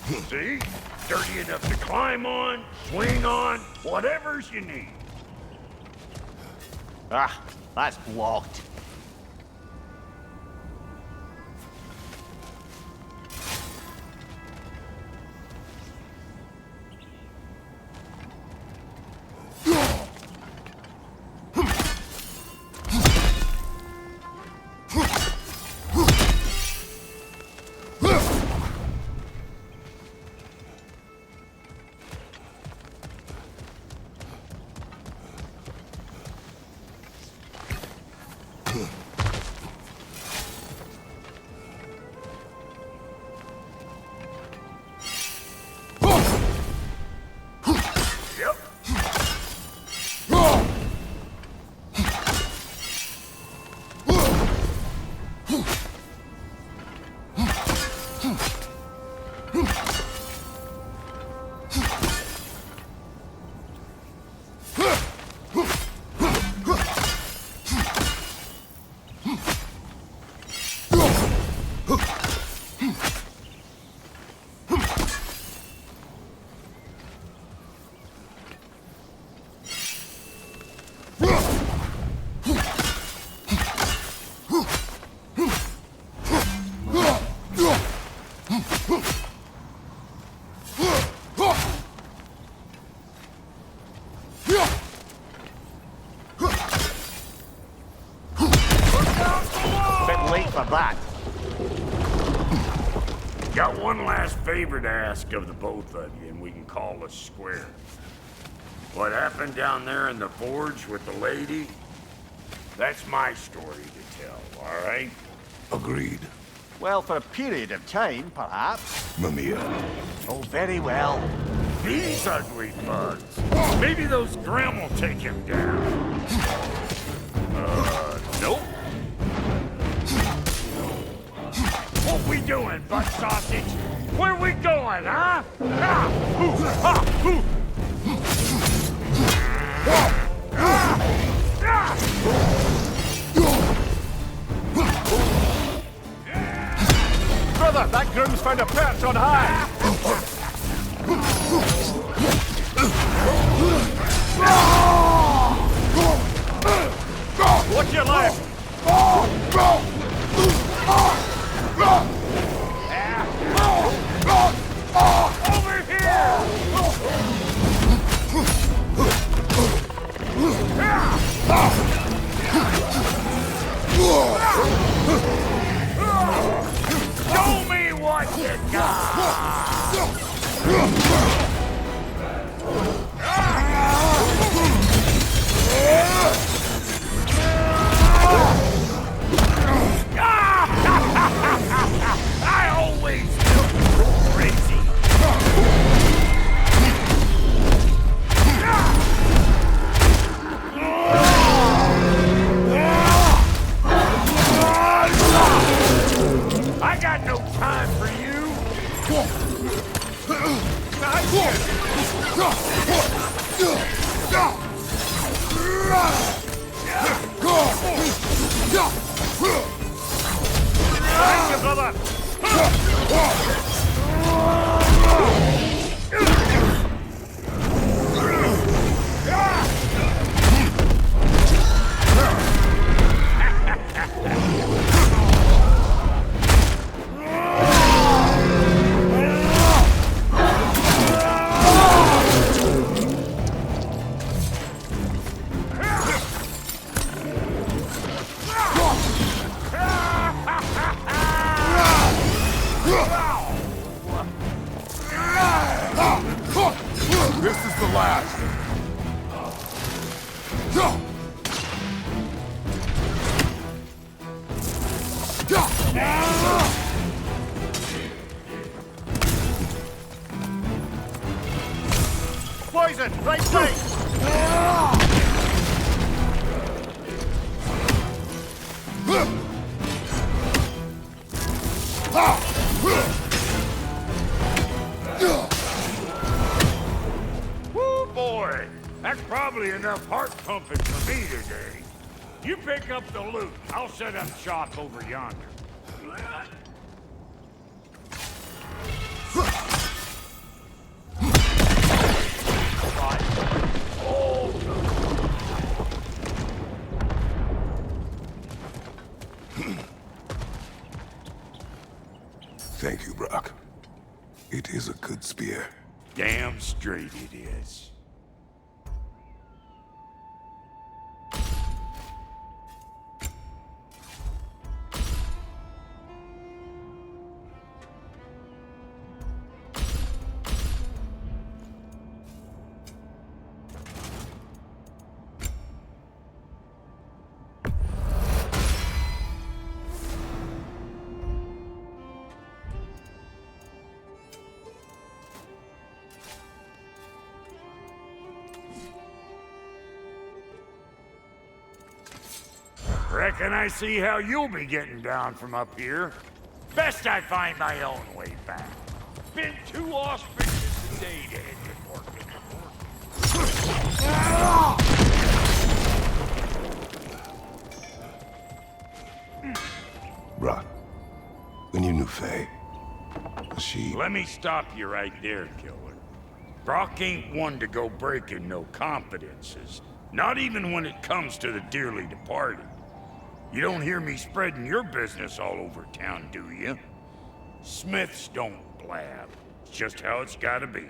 See? Sturdy enough to climb on, swing on, whatever's you need. Ah, that's blocked. That. Got one last favor to ask of the both of you, and we can call us square. What happened down there in the forge with the lady? That's my story to tell, all right? Agreed. Well, for a period of time, perhaps. Mamiya. Oh, very well. These ugly bugs. Maybe those Grim will take him down. Nope. What we doing, butt sausage? Where we going, huh? Ah! Ooh! Ah! Ooh! Brother, that groom's found a perch on high! Watch your left! Over here! Show me what you got! I always knew crazy. I got no time for you. Thank you, brother. This is the last. Poison, right side! Woo, boy! That's probably enough heart pumping for me today. You pick up the loot. I'll set up shop over yonder. Thank you, Brock. It is a good spear. Damn straight it is. Reckon I see how you'll be getting down from up here. Best I find my own way back. Been too auspicious a day to end it working. Brock, when you knew Faye, was she... Let me stop you right there, killer. Brock ain't one to go breaking no confidences. Not even when it comes to the dearly departed. You don't hear me spreading your business all over town, do you? Smiths don't blab. It's just how it's gotta be.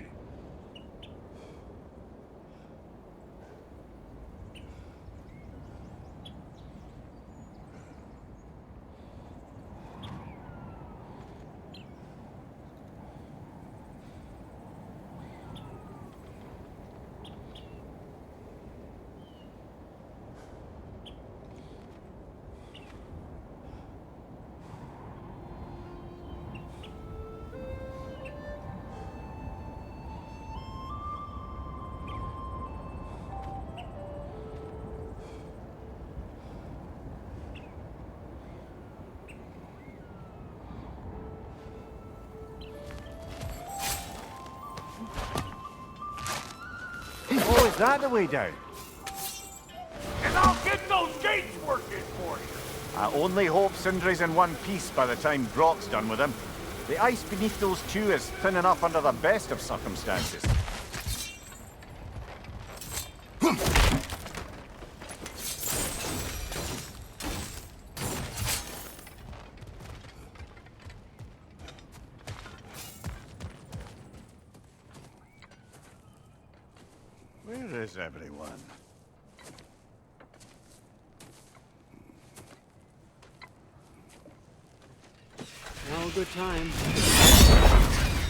Oh, is that the way down? And I'll get those gates working for you! I only hope Sindri's in one piece by the time Brock's done with him. The ice beneath those two is thin enough under the best of circumstances. Where is everyone? Now a good time.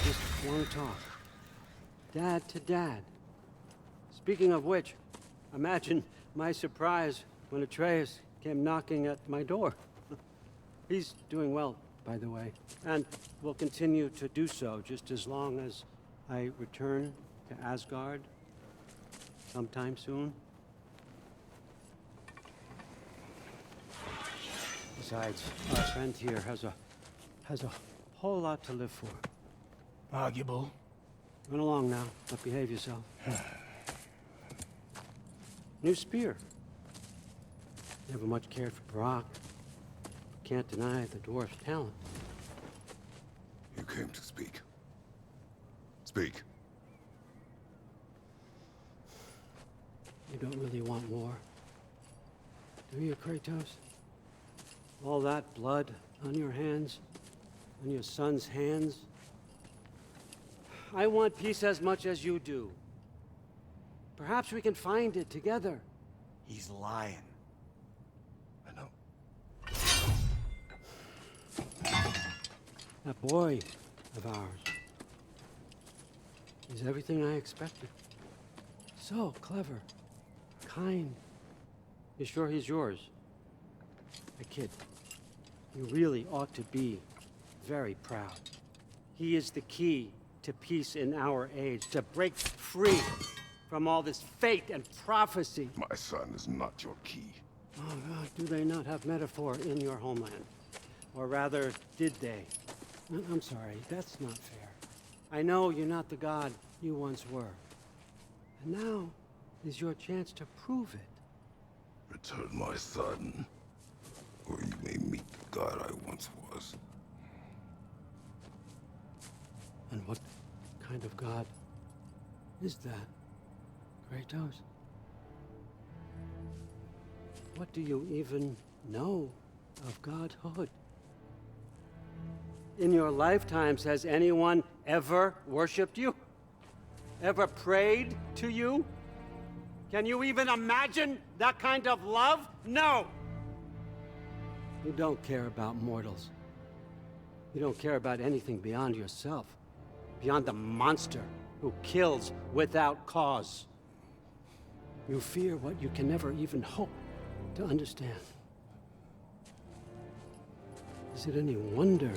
Just want to talk. Dad to dad. Speaking of which, imagine my surprise when Atreus came knocking at my door. He's doing well, by the way, and will continue to do so just as long as I return to Asgard sometime soon. Besides, our friend here has a whole lot to live for. Arguable. Run along now, but behave yourself. New spear. Never much cared for Brock. Can't deny the dwarf's talent. You came to speak. Speak. You don't really want war, do you, Kratos? All that blood on your hands, on your son's hands. I want peace as much as you do. Perhaps we can find it together. He's lying. I know. That boy of ours is everything I expected. So clever, kind. You sure he's yours? A kid. You really ought to be very proud. He is the key to peace in our age, to break free from all this fate and prophecy. My son is not your key. Oh God, do they not have metaphor in your homeland? Or rather, did they? I'm sorry, that's not fair. I know you're not the god you once were. And now is your chance to prove it. Return my son, or you may meet the god I once was. And what kind of god is that, Kratos? What do you even know of godhood? In your lifetimes, has anyone ever worshipped you? Ever prayed to you? Can you even imagine that kind of love? No! You don't care about mortals. You don't care about anything beyond yourself, beyond the monster who kills without cause. You fear what you can never even hope to understand. Is it any wonder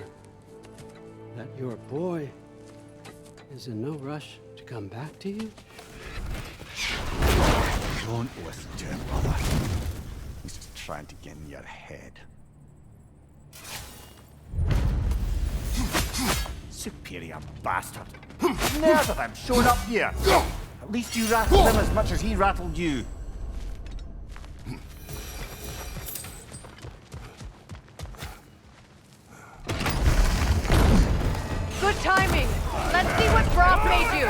that your boy is in no rush to come back to you? Don't listen to him, brother. He's just trying to get in your head. Superior bastard. Nerve of him showing up here. At least you rattled him as much as he rattled you. Good timing. Let's see what Brock made you.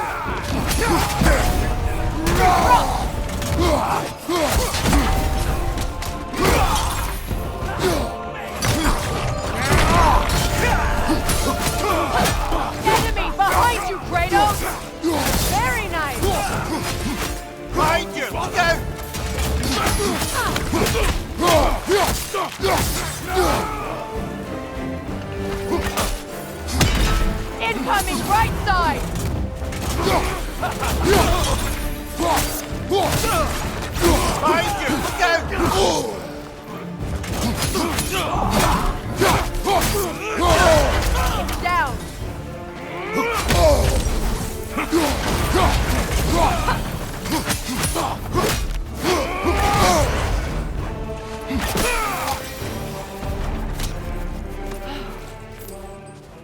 Enemy behind you, Kratos. Very nice. Behind you! Look out! Incoming right side. Behind you! Look out! It's down.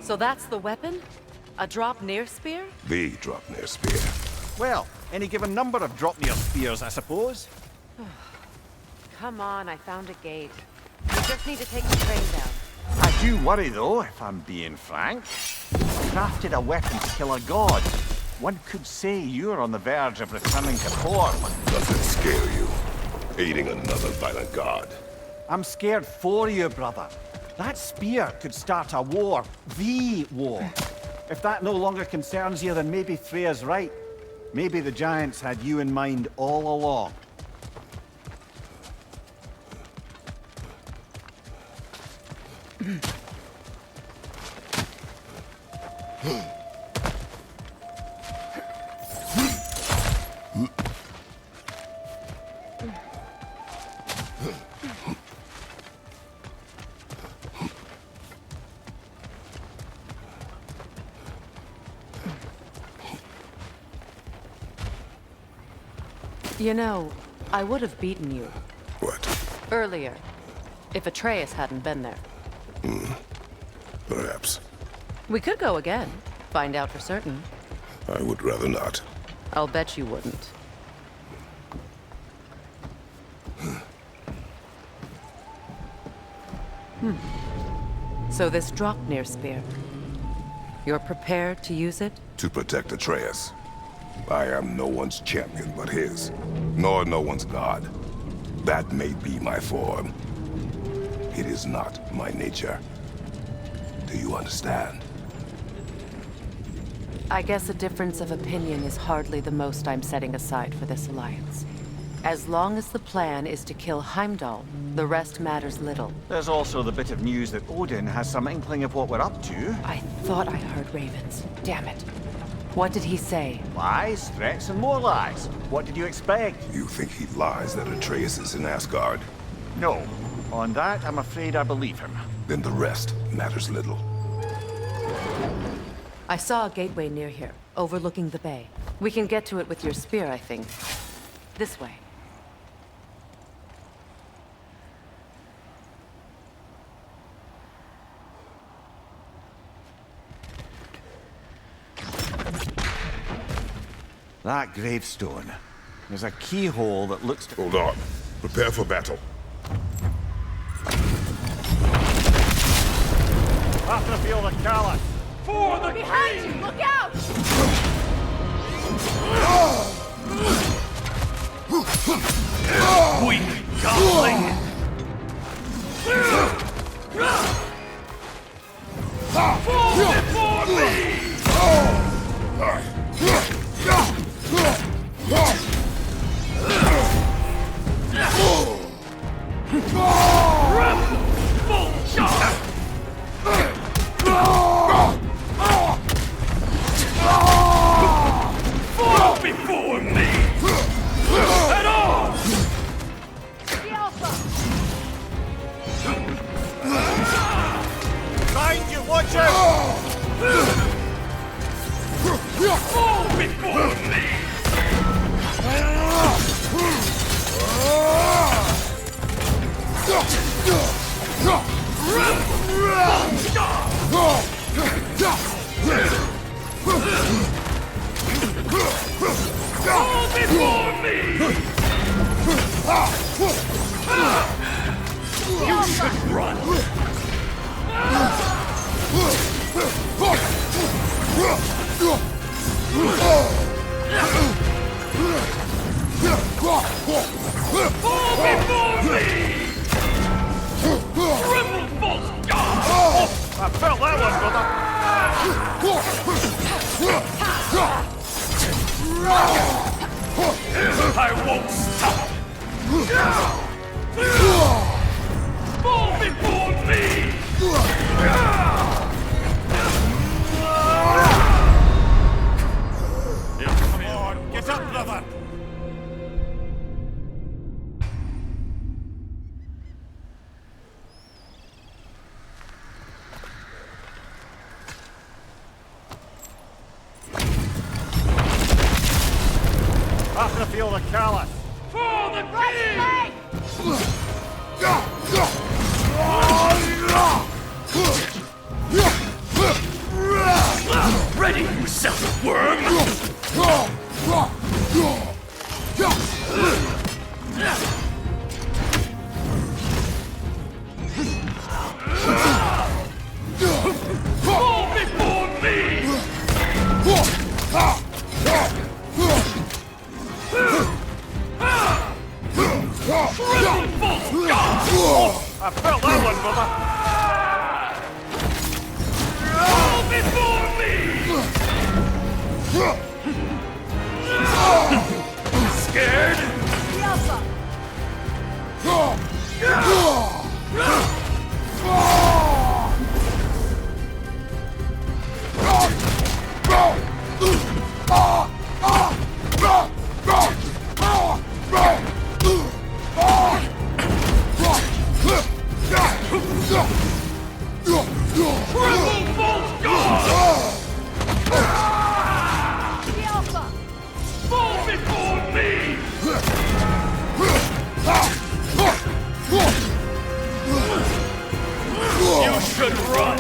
So that's the weapon? A drop near spear? The drop near spear. Well, any given number of drop near spears, I suppose. Come on, I found a gate. We just need to take the train down. I do worry, though, if I'm being frank. Crafted a weapon to kill a god. One could say you're on the verge of returning to form. Does it scare you? Aiding another violent god? I'm scared for you, brother. That spear could start a war. The war. If that no longer concerns you, then maybe Freya's right. Maybe the Giants had you in mind all along. You know, I would have beaten you What? earlier if Atreus hadn't been there. Perhaps. We could go again, find out for certain. I would rather not. I'll bet you wouldn't. So this Draupnir spear, you're prepared to use it? To protect Atreus. I am no one's champion but his, nor no one's god. That may be my form. It is not my nature. Do you understand? I guess a difference of opinion is hardly the most I'm setting aside for this alliance. As long as the plan is to kill Heimdall, the rest matters little. There's also the bit of news that Odin has some inkling of what we're up to. I thought I heard ravens. Damn it. What did he say? Lies, threats, and more lies. What did you expect? You think he lies that Atreus is in Asgard? No. On that, I'm afraid I believe him. Then the rest matters little. I saw a gateway near here, overlooking the bay. We can get to it with your spear, I think. This way. That gravestone. There's a keyhole that looks to... Hold on. Prepare for battle. After feel the callus. Behind you! Look out! Weak godling! Fall before me! At all! Behind you, watch out! Fall before me! Fall before me! You should run! Fall before me! Triple false god! I felt that one, brother. I won't stop! Fall before me! Get up, brother. I can feel the callus. For the king! Ready, you self worm! Fall before me! Triple false god! I felt that one, brother. Fall before me! Scared? Triple false god! Fall before me! You should run!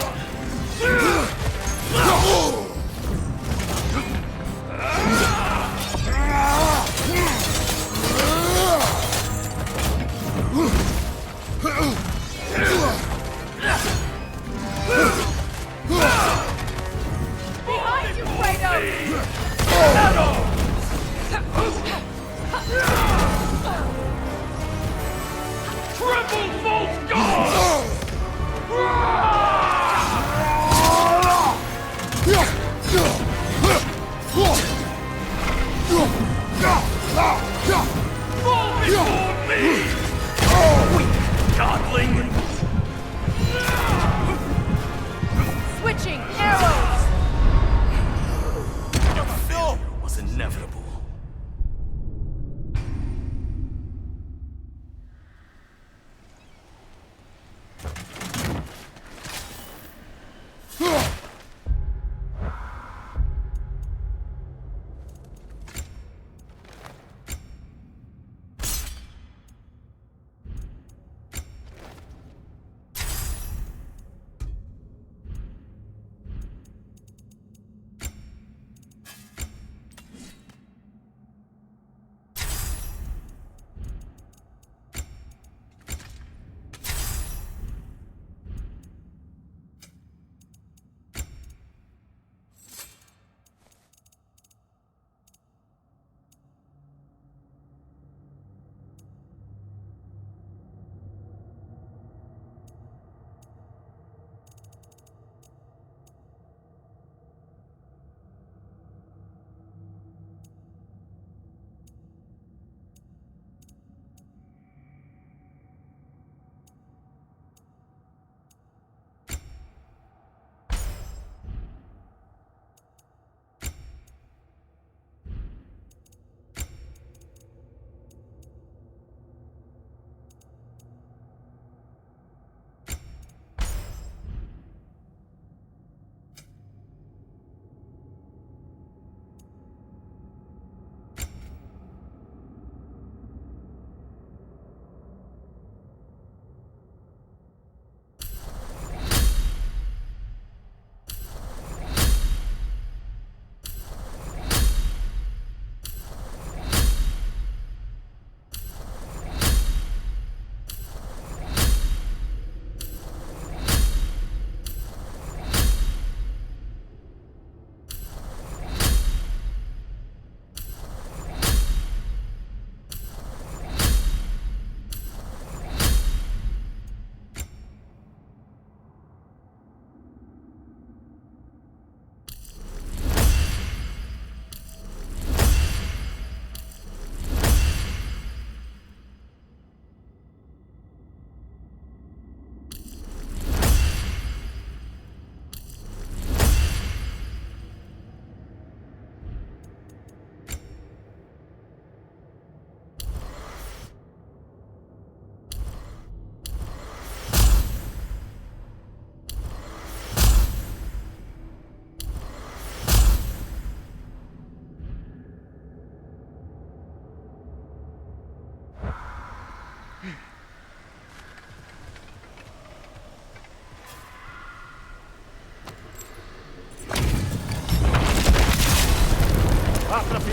Behind you, Kratos! Triple false god! Fall before me! Weak godling! Switching arrows! Your failure was inevitable.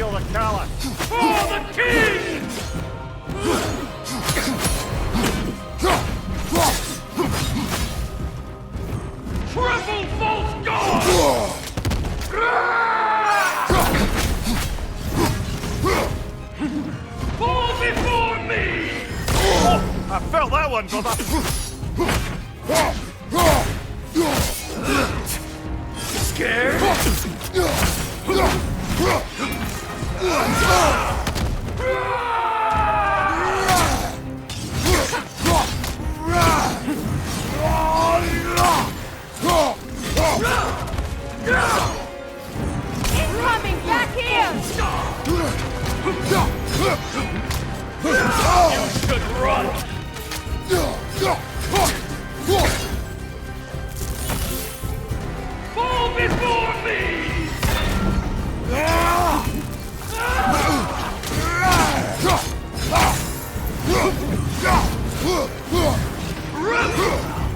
feel the callous. For the king! Triple false god! Fall before me! I felt that one, brother. Scared? Incoming! Back here! You should run! Fall before me!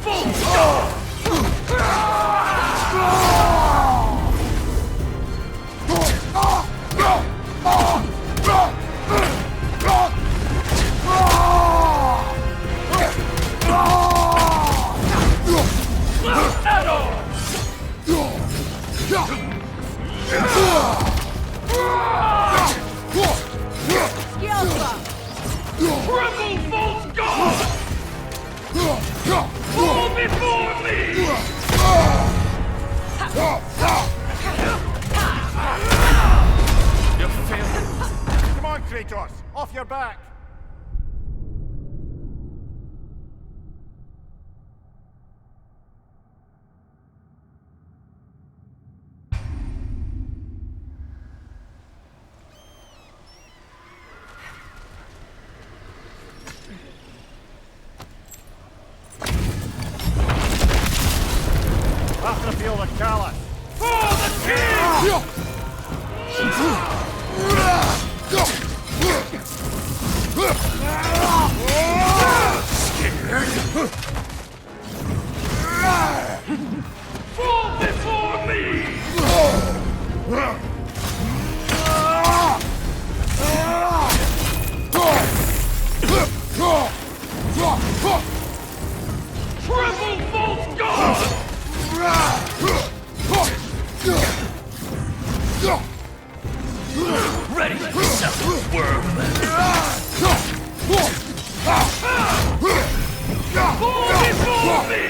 Full stop! Triple false god! Fall before me! You failed. Come on, Kratos. Off your back. After feel the callous. For the king! Fall before me! Triple false god! Ready to settle the world! Fall before me!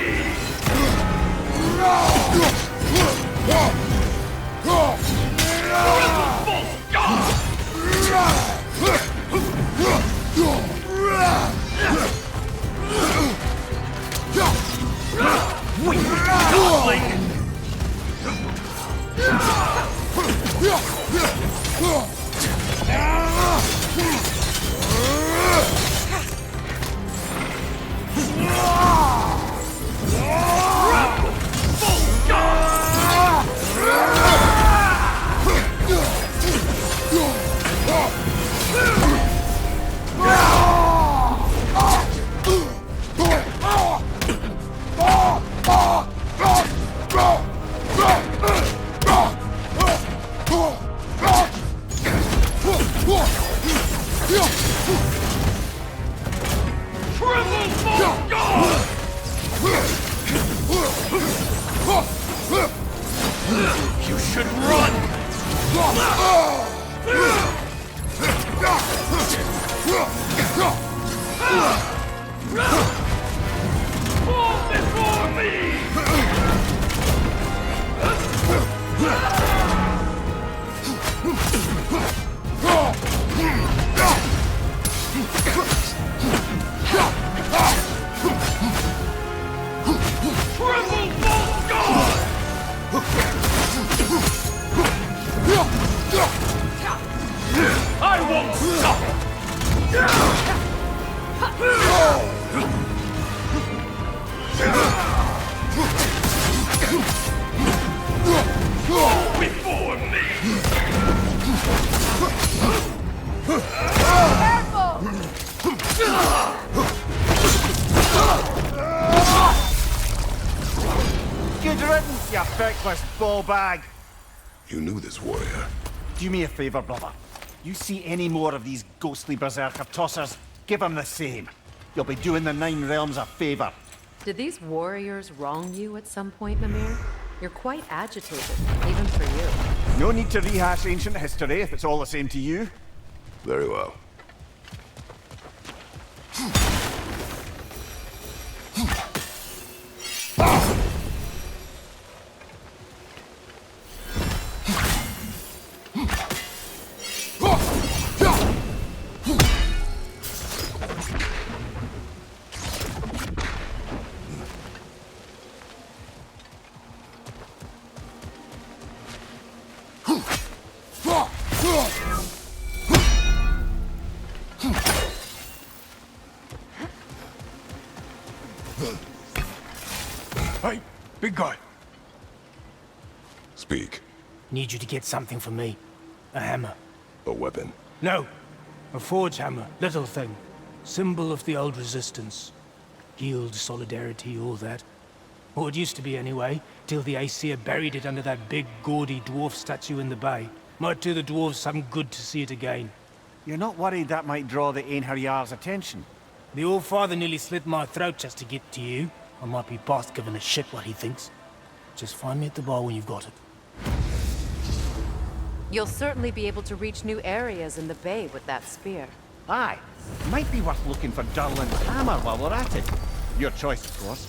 Triple false god! You should run! Fall before me! Triple false god! I won't stop! Go before me! Careful! Good riddance, you feckless ball bag. You knew this warrior. Do me a favor, brother. You see any more of these ghostly berserker tossers, give them the same. You'll be doing the Nine Realms a favor. Did these warriors wrong you at some point, Mimir? You're quite agitated, even for you. No need to rehash ancient history if it's all the same to you. Very well. Hey, big guy. Speak. Need you to get something for me. A hammer. A weapon. No. A forge hammer. Little thing. Symbol of the old resistance. Guild, solidarity, all that. Or it used to be anyway, till the Aesir buried it under that big, gaudy dwarf statue in the bay. Might do the dwarves some good to see it again. You're not worried that might draw the Einherjar's attention? The All-Father nearly slit my throat just to get to you. I might be past giving a shit what he thinks. Just find me at the bar when you've got it. You'll certainly be able to reach new areas in the bay with that spear. Aye. Might be worth looking for Durlin's hammer while we're at it. Your choice, of course.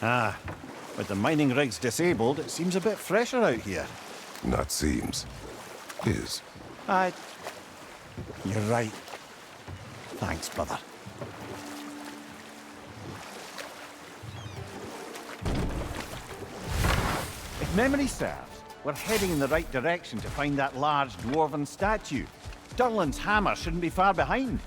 Ah, with the mining rigs disabled, it seems a bit fresher out here. Not seems. Is. You're right. Thanks, brother. If memory serves, we're heading in the right direction to find that large dwarven statue. Durlin's hammer shouldn't be far behind.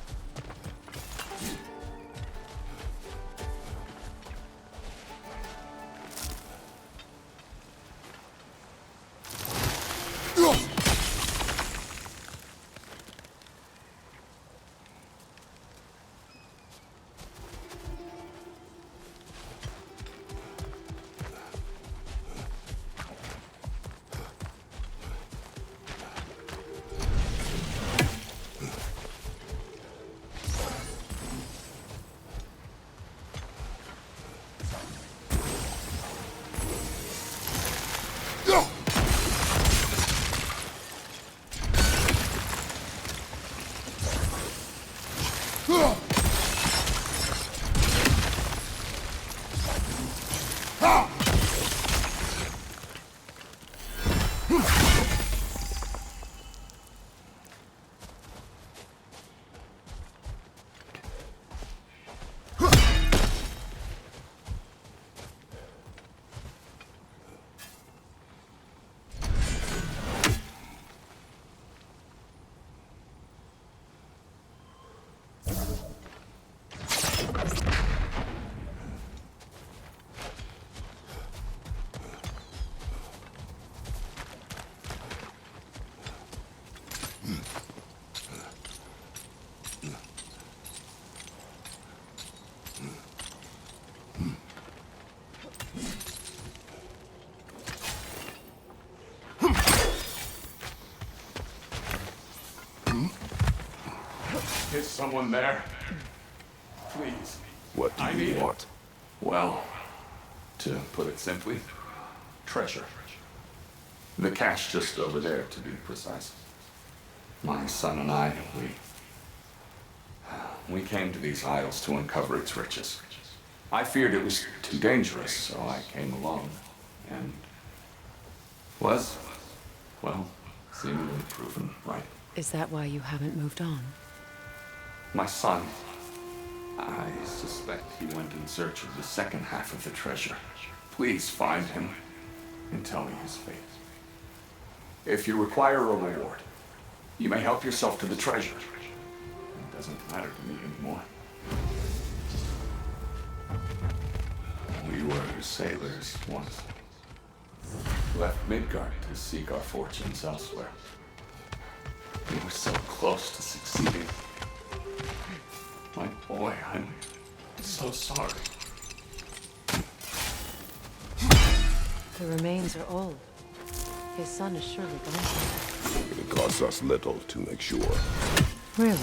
Is someone there? Please. What do you want? Well, to put it simply, treasure. The cache just over there, to be precise. My son and I, we came to these isles to uncover its riches. I feared it was too dangerous, so I came alone, and was, well, seemingly proven right. Is that why you haven't moved on? My son, I suspect he went in search of the second half of the treasure. Please find him and tell me his fate. If you require a reward, you may help yourself to the treasure. It doesn't matter to me anymore. We were sailors once. Left Midgard to seek our fortunes elsewhere. We were so close to succeeding. My boy, I'm so sorry. The remains are old. His son is surely gone. It costs us little to make sure. Really?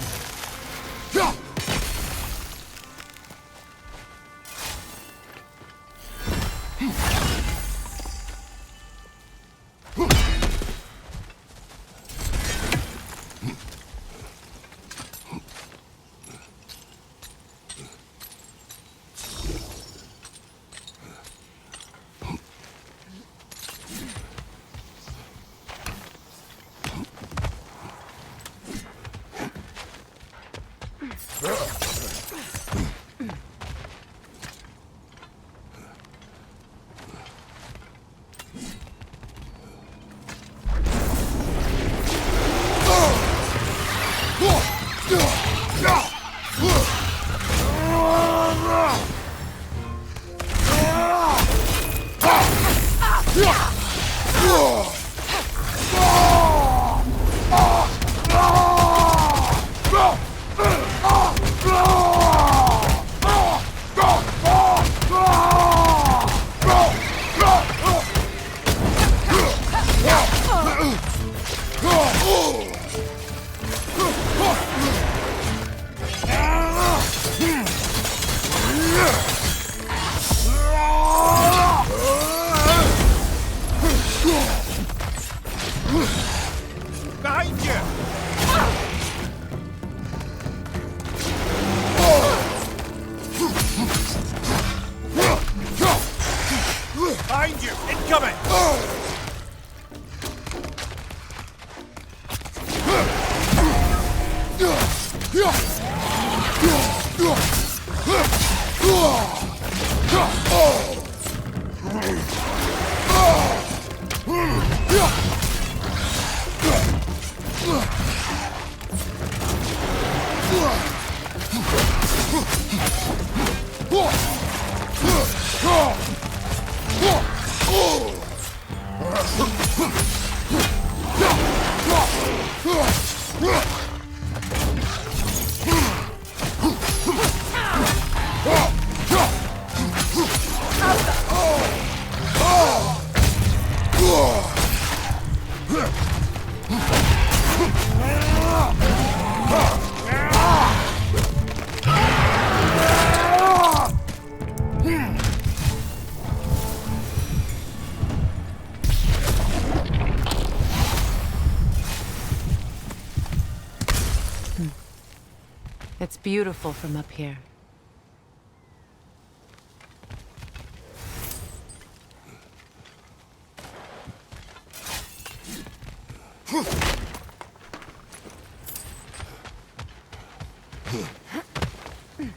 It's beautiful from up here.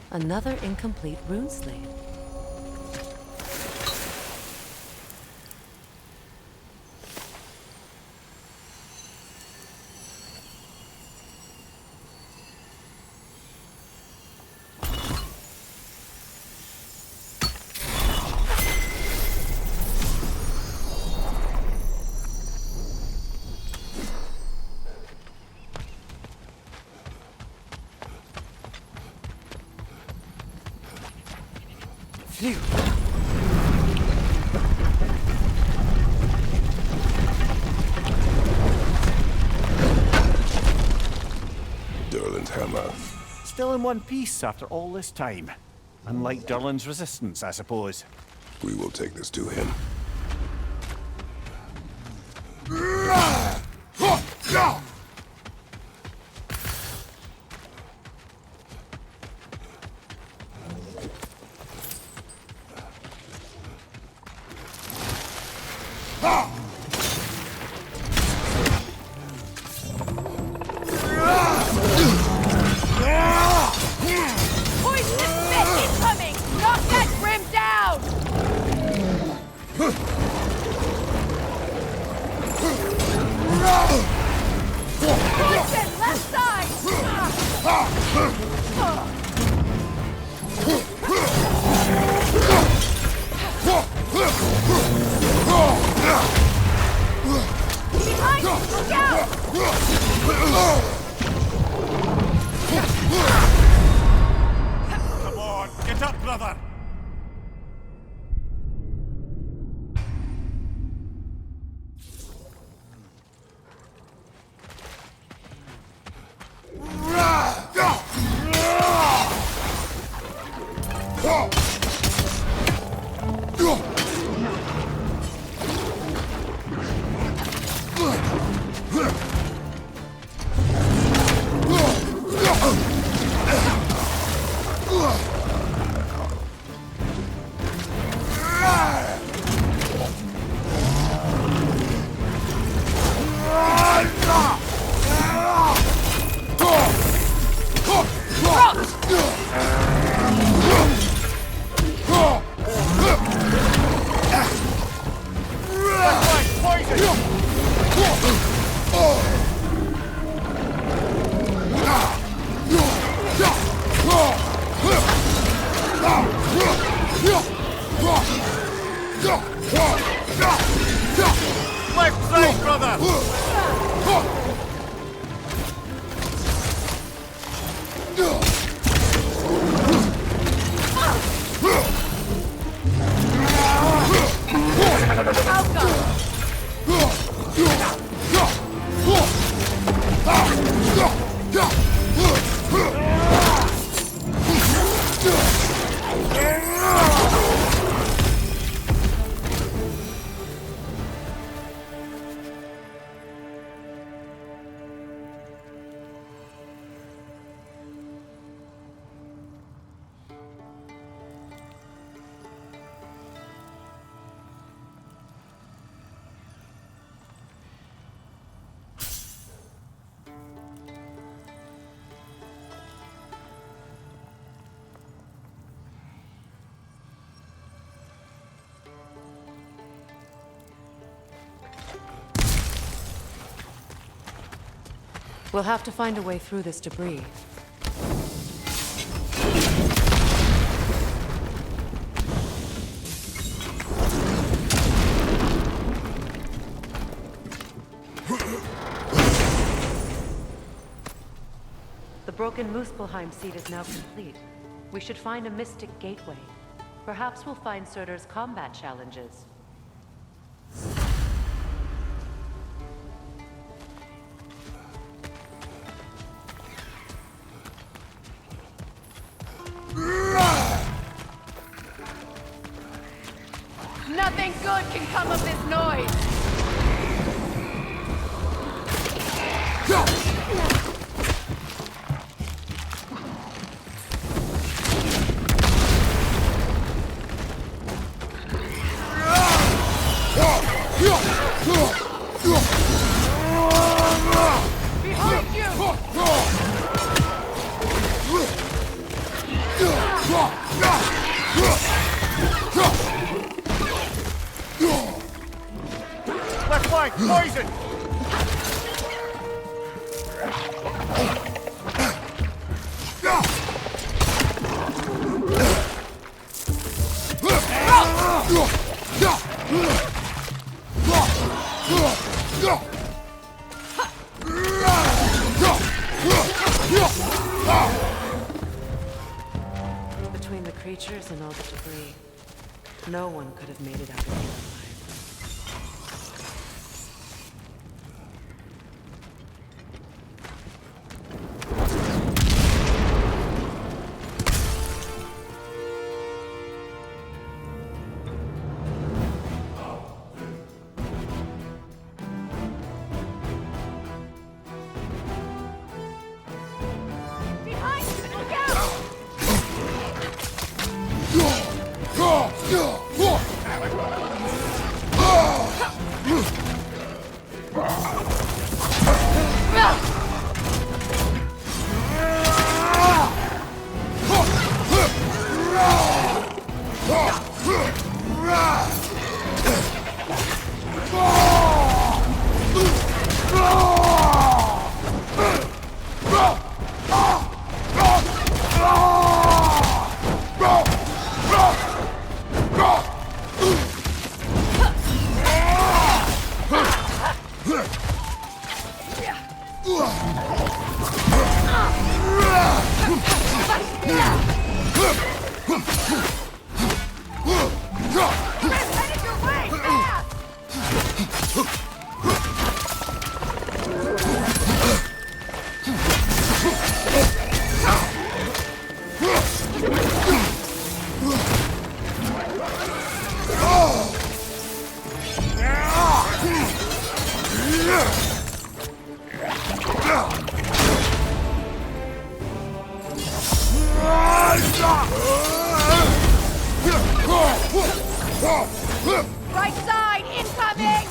Another incomplete rune slate. Phew. Durlin's hammer. still in one piece after all this time. Unlike Durlin's resistance, I suppose. We will take this to him. Come on, get up, brother! Left side, brother! We'll have to find a way through this debris. The broken Muspelheim seed is now complete. We should find a mystic gateway. Perhaps we'll find Surtur's combat challenges. Nothing good can come of this noise! Behind you! Left flank, poison! Between the creatures and all the debris, no one could have made it out of here alive. Headed your way! Fast! Right side, incoming!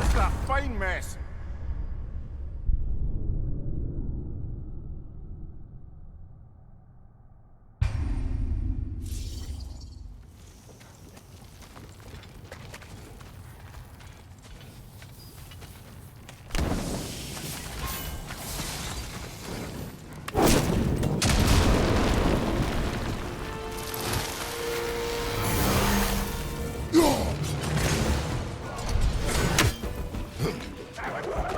It's a fine mess.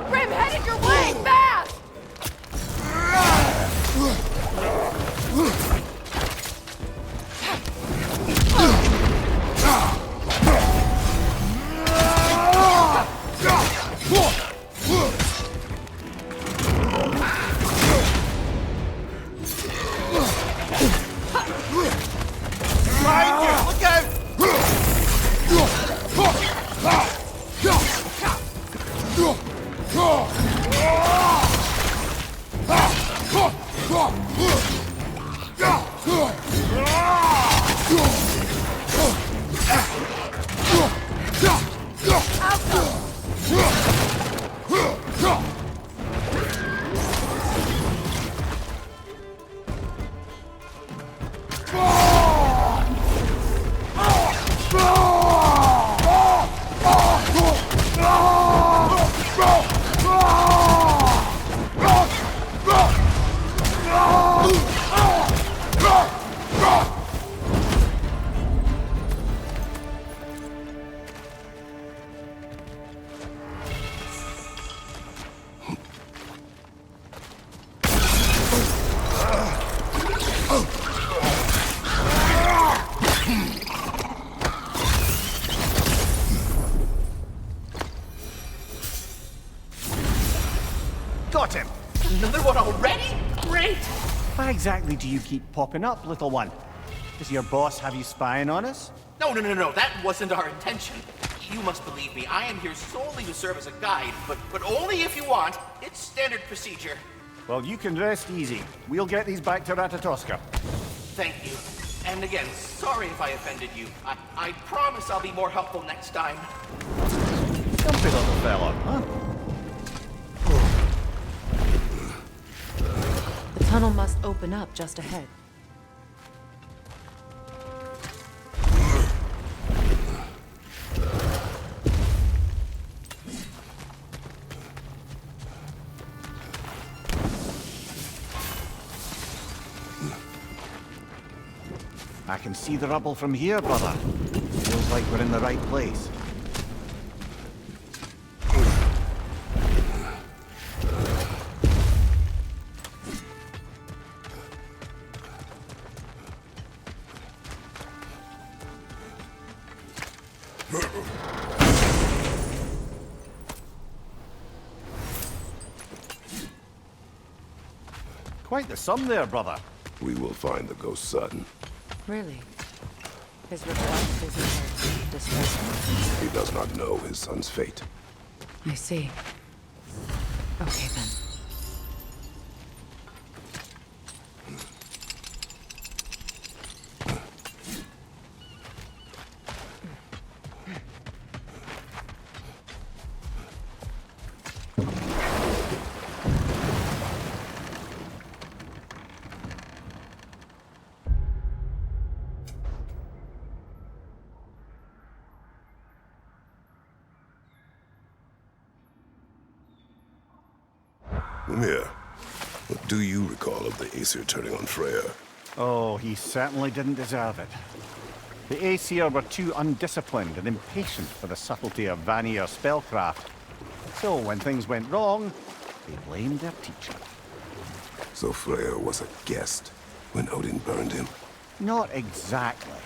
Grim, headed your way! Fast! Look out! Got him! Another one already? Great! Why exactly do you keep popping up, little one? Does your boss have you spying on us? No, that wasn't our intention. You must believe me, I am here solely to serve as a guide, but only if you want. It's standard procedure. Well, you can rest easy. We'll get these back to Ratatoska. Thank you. And again, sorry if I offended you. I promise I'll be more helpful next time. Dumpy little fella, huh? The tunnel must open up just ahead. I can see the rubble from here, brother. Feels like we're in the right place. Quite the sum there, brother. We will find the ghost son. Really? His request isn't distressing. He does not know his son's fate. I see. Okay then. Mimir, what do you recall of the Aesir turning on Freya? Oh, he certainly didn't deserve it. The Aesir were too undisciplined and impatient for the subtlety of Vanir spellcraft. So when things went wrong, they blamed their teacher. So Freya was a guest when Odin burned him? Not exactly.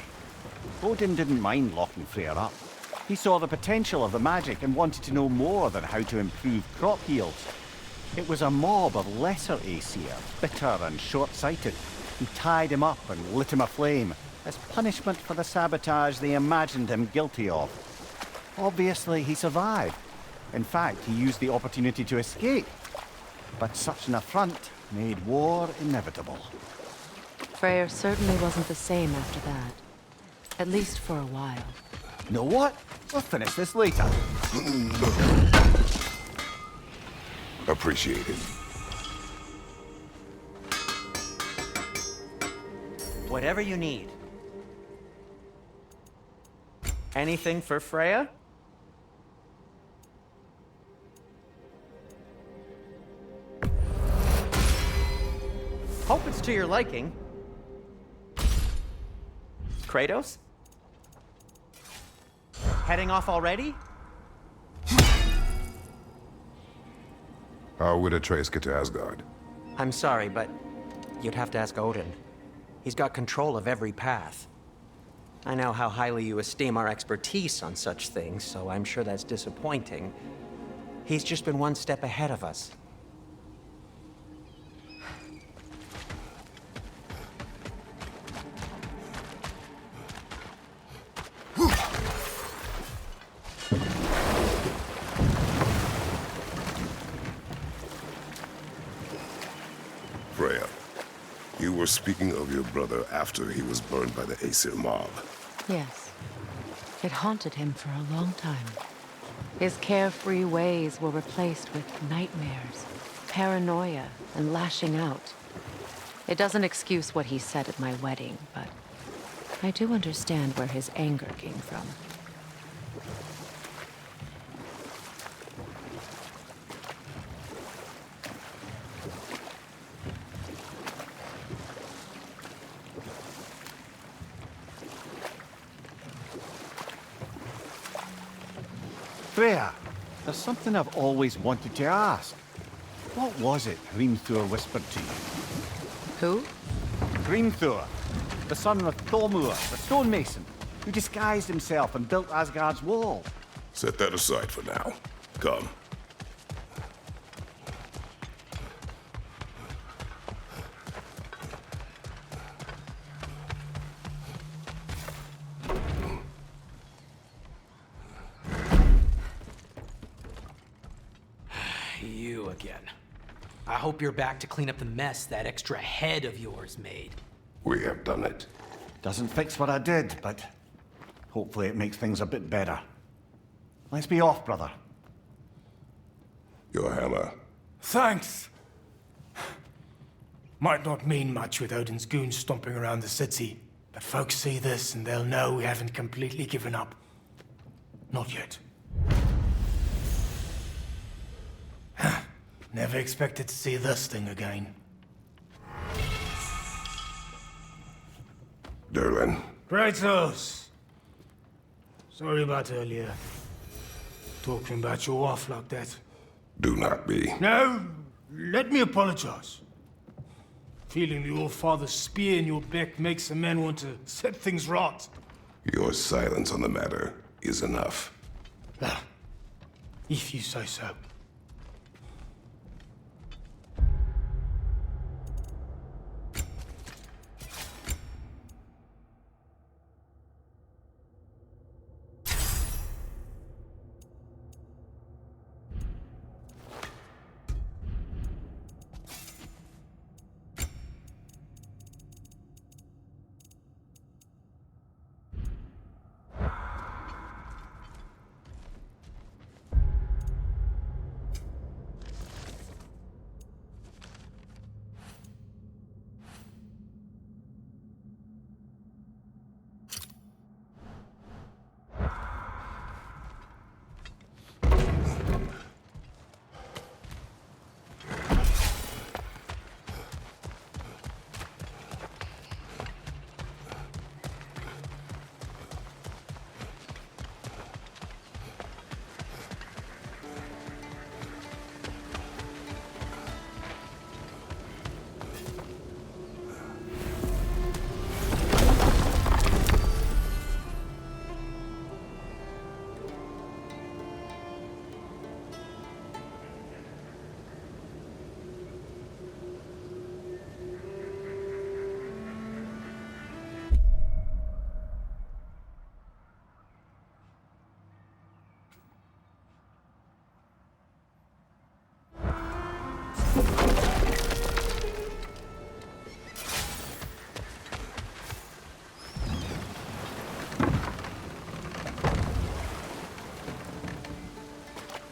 Odin didn't mind locking Freya up. He saw the potential of the magic and wanted to know more than how to improve crop yields. It was a mob of lesser Aesir, bitter and short-sighted, who tied him up and lit him aflame as punishment for the sabotage they imagined him guilty of. Obviously, he survived. In fact, he used the opportunity to escape. But such an affront made war inevitable. Freyr certainly wasn't the same after that. At least for a while. Know what? We'll finish this later. Appreciate it. Whatever you need. Anything for Freya? Hope it's to your liking. Kratos? Heading off already? How would Atreus get to Asgard? I'm sorry, but you'd have to ask Odin. He's got control of every path. I know how highly you esteem our expertise on such things, so I'm sure that's disappointing. He's just been one step ahead of us. Freya, you were speaking of your brother after he was burned by the Aesir mob. Yes. It haunted him for a long time. His carefree ways were replaced with nightmares, paranoia, and lashing out. It doesn't excuse what he said at my wedding, but I do understand where his anger came from. Freya, there's something I've always wanted to ask. What was it Hrimthur whispered to you? Who? Hrimthur, the son of Thormur, the stonemason, who disguised himself and built Asgard's wall. Set that aside for now. Come. You again. I hope you're back to clean up the mess that extra head of yours made. We have done it. Doesn't fix what I did, but hopefully it makes things a bit better. Let's be off, brother. Your hammer. Thanks! Might not mean much with Odin's goons stomping around the city, but folks see this and they'll know we haven't completely given up. Not yet. Never expected to see this thing again. Derlin. Kratos! Sorry about earlier. Talking about your wife like that. Do not be. No, let me apologize. Feeling the All-Father's spear in your back makes a man want to set things right. Your silence on the matter is enough. If you say so.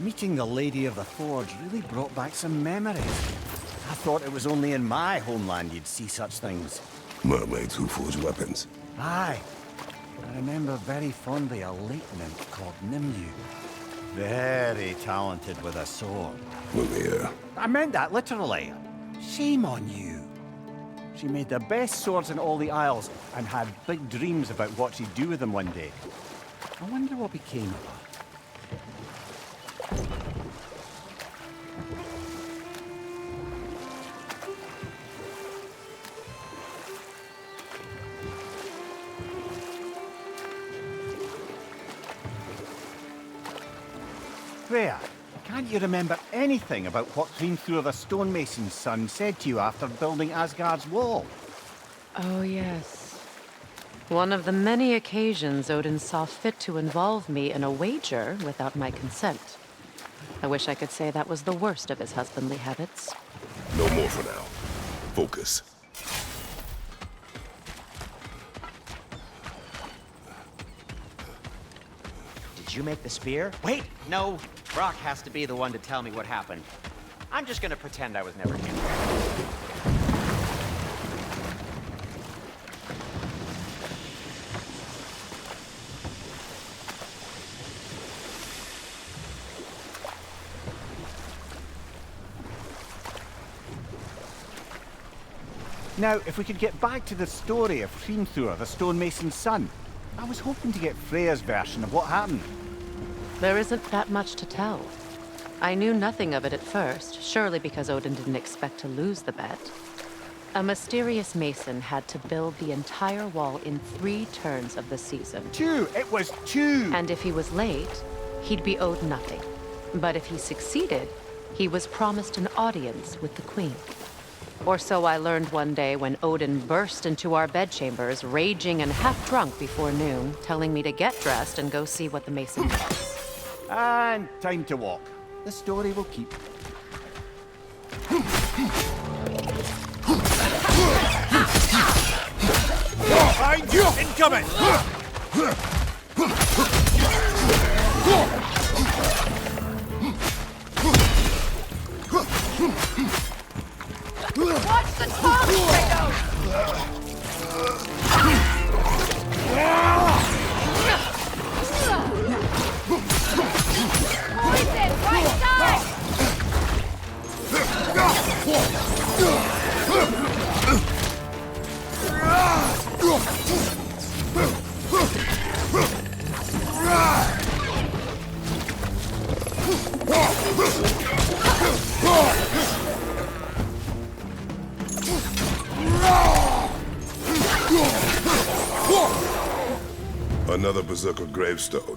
Meeting the Lady of the Forge really brought back some memories. I thought it was only in my homeland you'd see such things. Mermaids who forge weapons. Aye. I remember very fondly a lake nymph called Nimue. Very talented with a sword. Mimir. I meant that literally. Shame on you. She made the best swords in all the Isles and had big dreams about what she'd do with them one day. I wonder what became of her. Freya, can't you remember anything about what Hrimthur the stonemason's son said to you after building Asgard's wall? Oh, yes. One of the many occasions Odin saw fit to involve me in a wager without my consent. I wish I could say that was the worst of his husbandly habits. No more for now. Focus. Did you make the spear? Wait, no. Brock has to be the one to tell me what happened. I'm just gonna pretend I was never here. Now, if we could get back to the story of Hrimthur, the stonemason's son. I was hoping to get Freya's version of what happened. There isn't that much to tell. I knew nothing of it at first, surely because Odin didn't expect to lose the bet. A mysterious mason had to build the entire wall in 3 turns of the season. 2! It was 2! And if he was late, he'd be owed nothing. But if he succeeded, he was promised an audience with the queen. Or so I learned one day when Odin burst into our bedchambers, raging and half-drunk before noon, telling me to get dressed and go see what the mason does. And time to walk. The story will keep. Behind you! Incoming! Watch the top, Kratos! Poison, right side! Another berserker gravestone.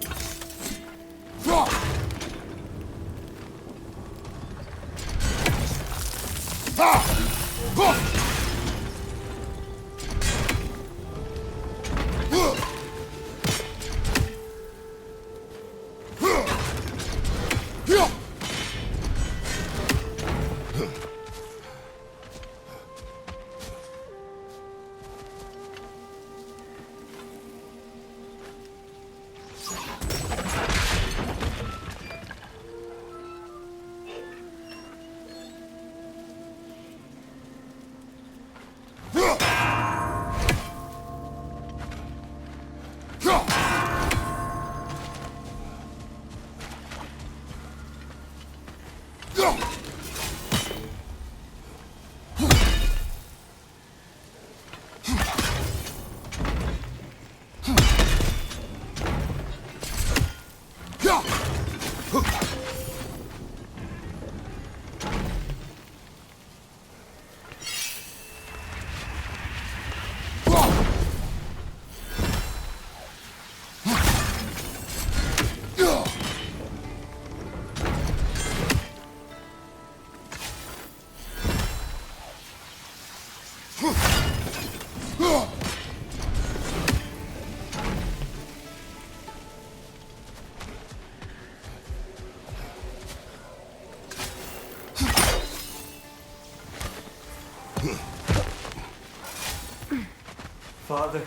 Father.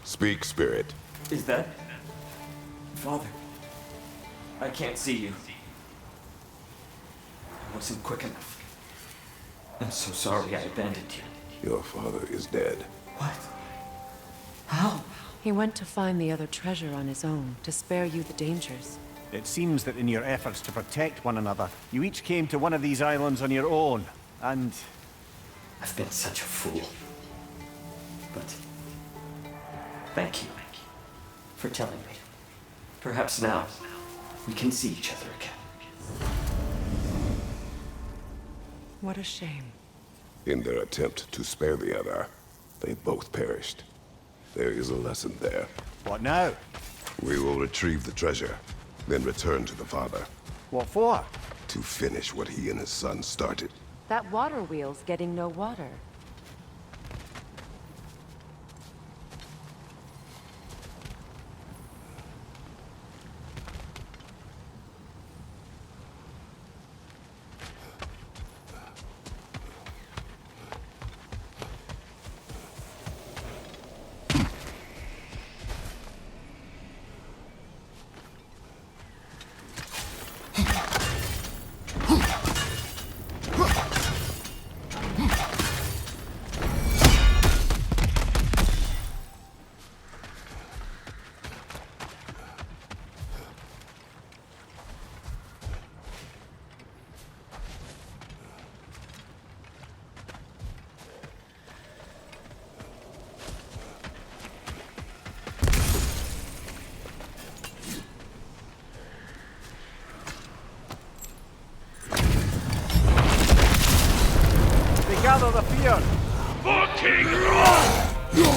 Speak, spirit. Is that... Father. I can't see you. I wasn't quick enough. I'm so sorry I abandoned you. Your father is dead. What? How? He went to find the other treasure on his own, to spare you the dangers. It seems that in your efforts to protect one another, you each came to one of these islands on your own, and... I've been such a fool. But... thank you for telling me. Perhaps now, we can see each other again. What a shame. In their attempt to spare the other, they both perished. There is a lesson there. What now? We will retrieve the treasure, then return to the father. What for? To finish what he and his son started. That water wheel's getting no water. Gather the fear! For King Ron! You're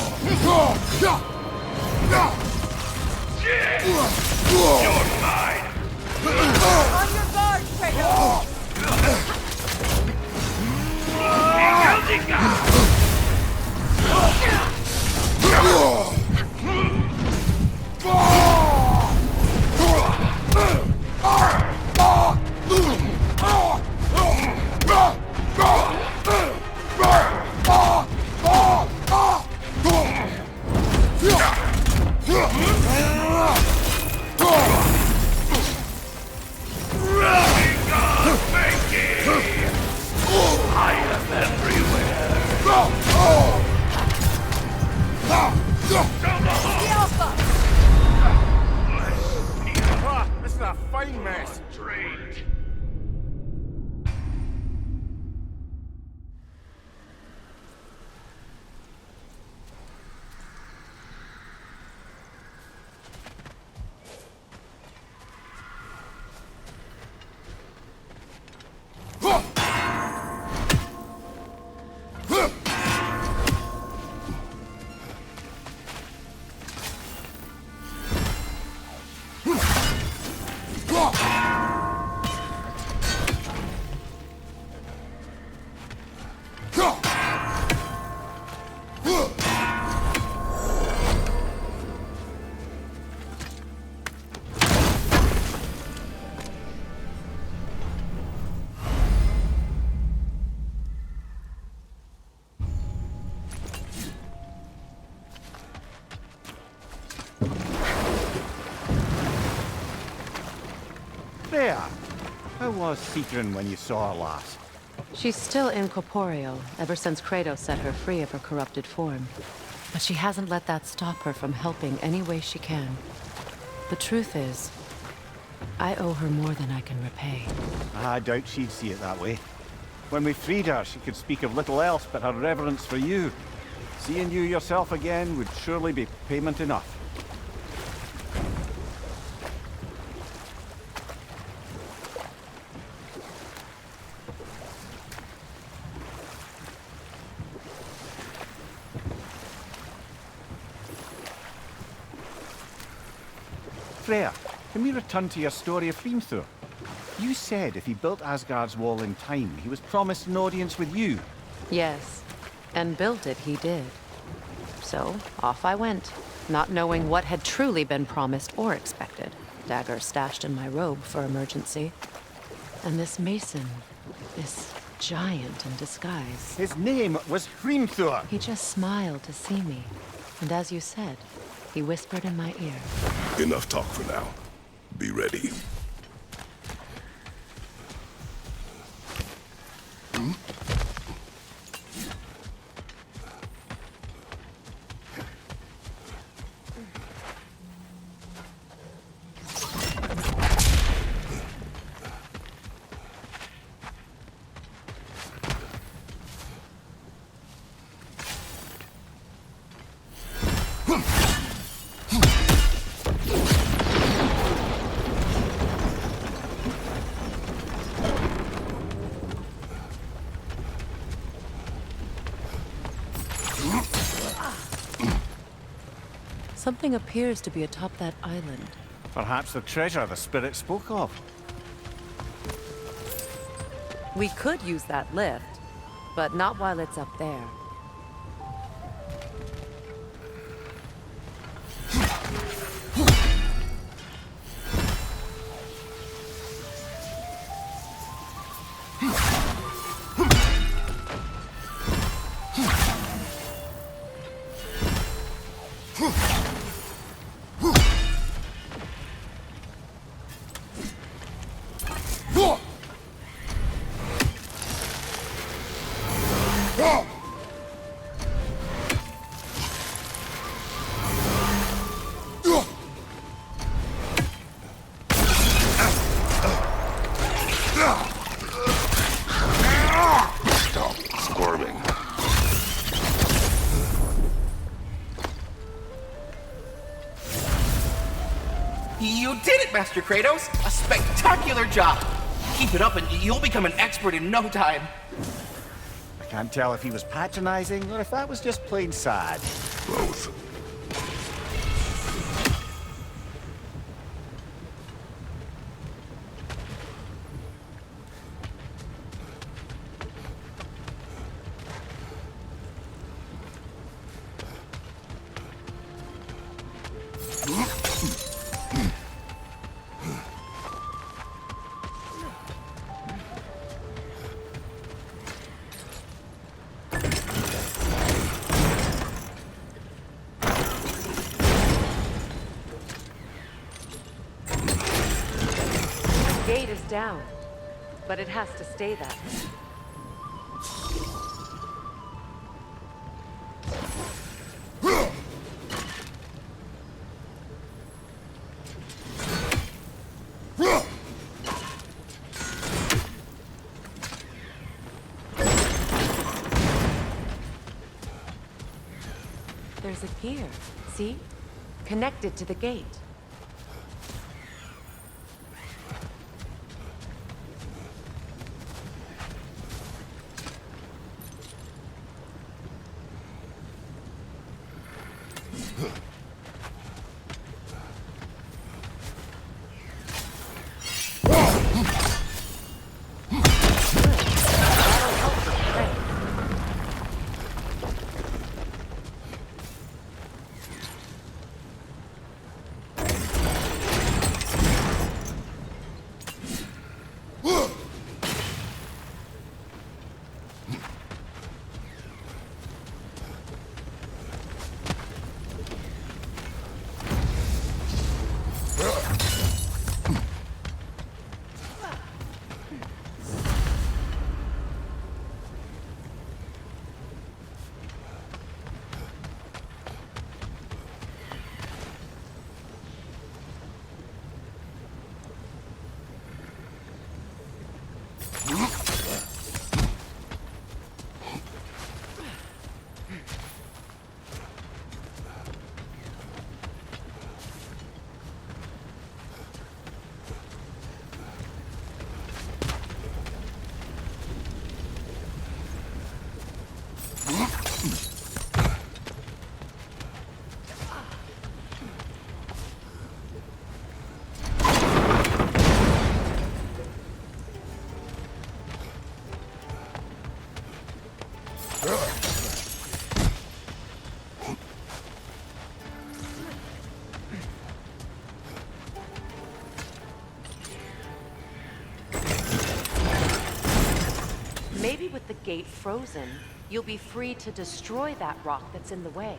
mine! On your guard, Kratos! This is a fine mess. There! How was Sigrun when you saw her last? She's still incorporeal, ever since Kratos set her free of her corrupted form. But she hasn't let that stop her from helping any way she can. The truth is, I owe her more than I can repay. I doubt she'd see it that way. When we freed her, she could speak of little else but her reverence for you. Seeing you yourself again would surely be payment enough. Freya, can we return to your story of Hrimthur? You said if he built Asgard's wall in time, he was promised an audience with you. Yes, and built it he did. So, off I went, not knowing what had truly been promised or expected. Dagger stashed in my robe for emergency. And this mason, this giant in disguise. His name was Hrimthur! He just smiled to see me. And as you said, he whispered in my ear. Enough talk for now. Be ready. Something appears to be atop that island. Perhaps the treasure the spirit spoke of. We could use that lift, but not while it's up there. Stop squirming. You did it, Master Kratos! A spectacular job! Keep it up and you'll become an expert in no time. I can't tell if he was patronizing or if that was just plain sad. Both. Gate is down, but it has to stay that way. There's a gear, see? Connected to the gate. Maybe with the gate frozen, you'll be free to destroy that rock that's in the way.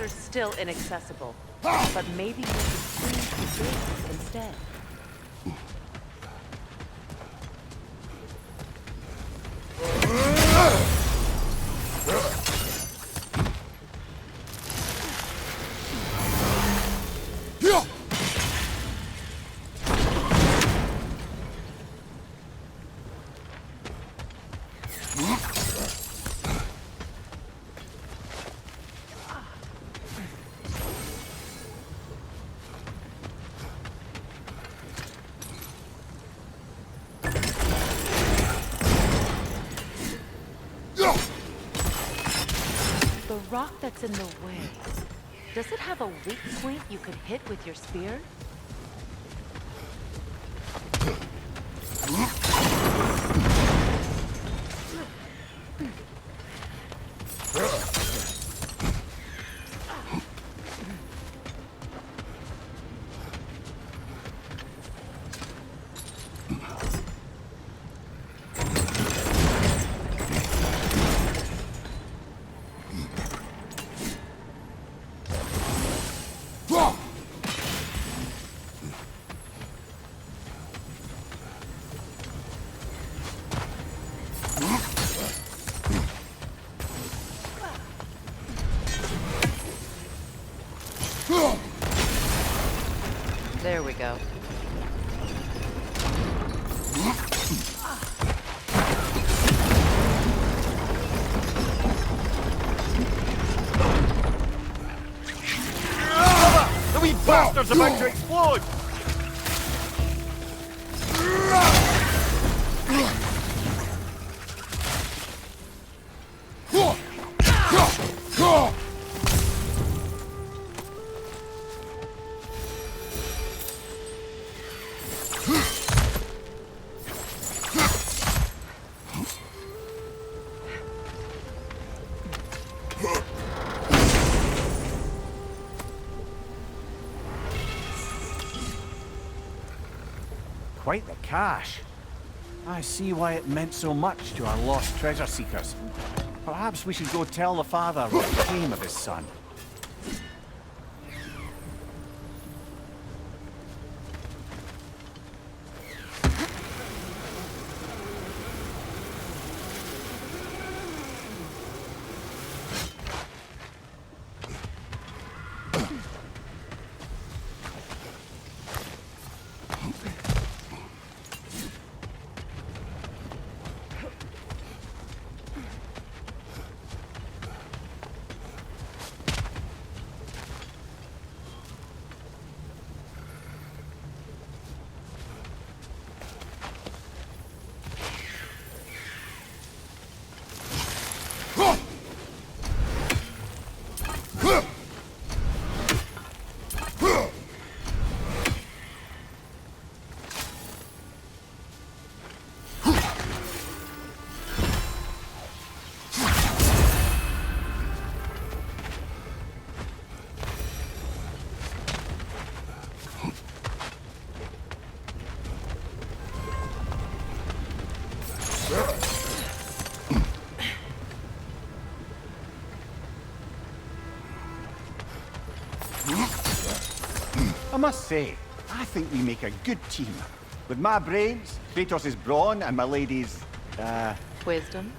Still inaccessible, but maybe you could freeze the gate instead. rock that's in the way, does it have a weak point you could hit with your spear? There we go. The wee bastard's about to explode! Quite the cache. I see why it meant so much to our lost treasure seekers. Perhaps we should go tell the father what became of his son. I must say, I think we make a good team. With my brains, Kratos' brawn, and my lady's, Wisdom,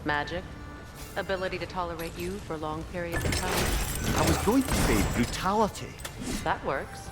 magic, ability to tolerate you for long periods of time. I was going to say brutality. That works.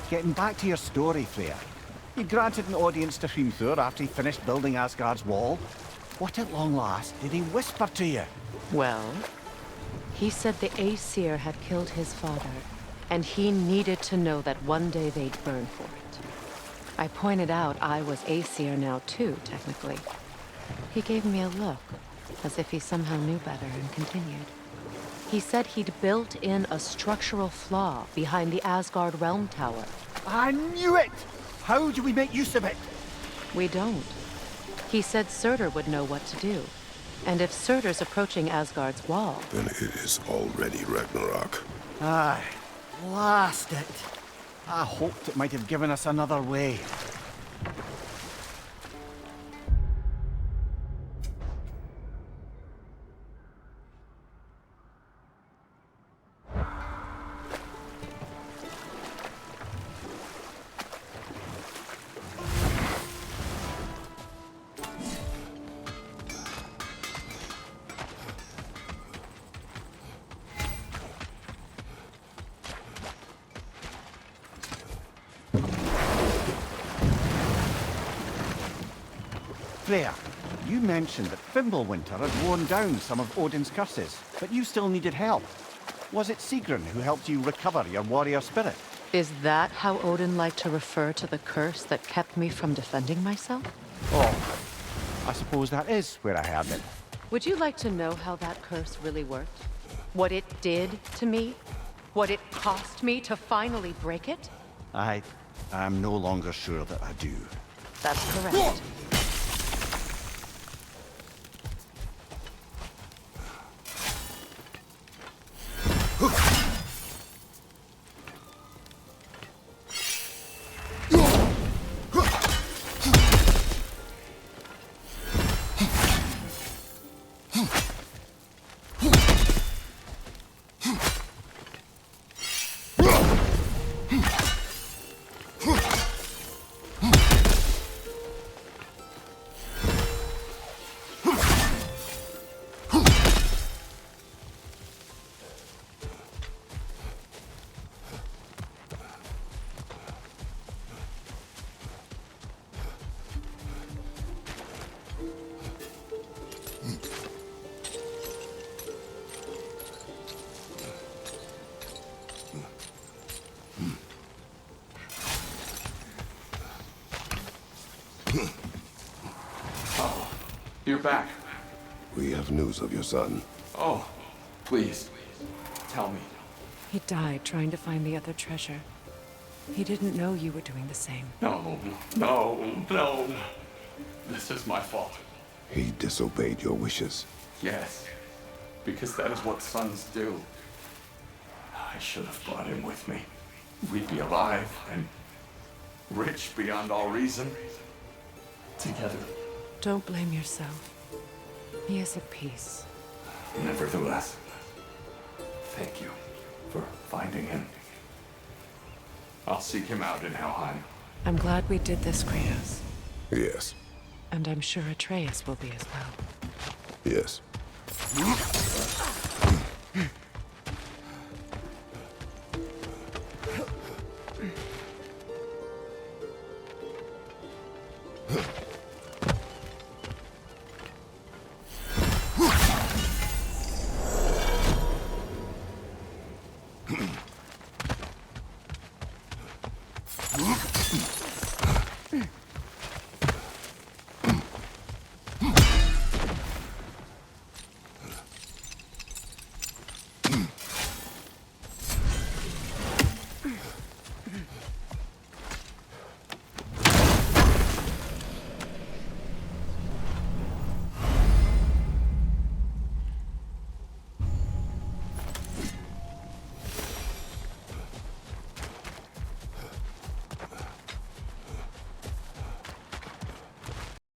Getting back to your story, Freya. You granted an audience to Hrimthur after he finished building Asgard's wall. What at long last did he whisper to you? Well, he said the Aesir had killed his father, and he needed to know that one day they'd burn for it. I pointed out I was Aesir now too, technically. He gave me a look, as if he somehow knew better, and continued. He said he'd built in a structural flaw behind the Asgard realm tower. I knew it! How do we make use of it? We don't. He said Surtur would know what to do. And if Surtur's approaching Asgard's wall... Then it is already Ragnarok. Aye, blast it. I hoped it might have given us another way. Freya, you mentioned that Fimbulwinter had worn down some of Odin's curses, but you still needed help. Was it Sigrun who helped you recover your warrior spirit? Is that how Odin liked to refer to the curse that kept me from defending myself? Oh, I suppose that is where I heard it. Would you like to know how that curse really worked? What it did to me? What it cost me to finally break it? I'm no longer sure that I do. That's correct. You're back. We have news of your son. Oh, please, tell me. He died trying to find the other treasure. He didn't know you were doing the same. No, no, no. This is my fault. He disobeyed your wishes. Yes, because that is what sons do. I should have brought him with me. We'd be alive and rich beyond all reason. Together. Don't blame yourself. He is at peace. Nevertheless, thank you for finding him. I'll seek him out in Helheim. I'm glad we did this, Kratos. Yes. And I'm sure Atreus will be as well. Yes.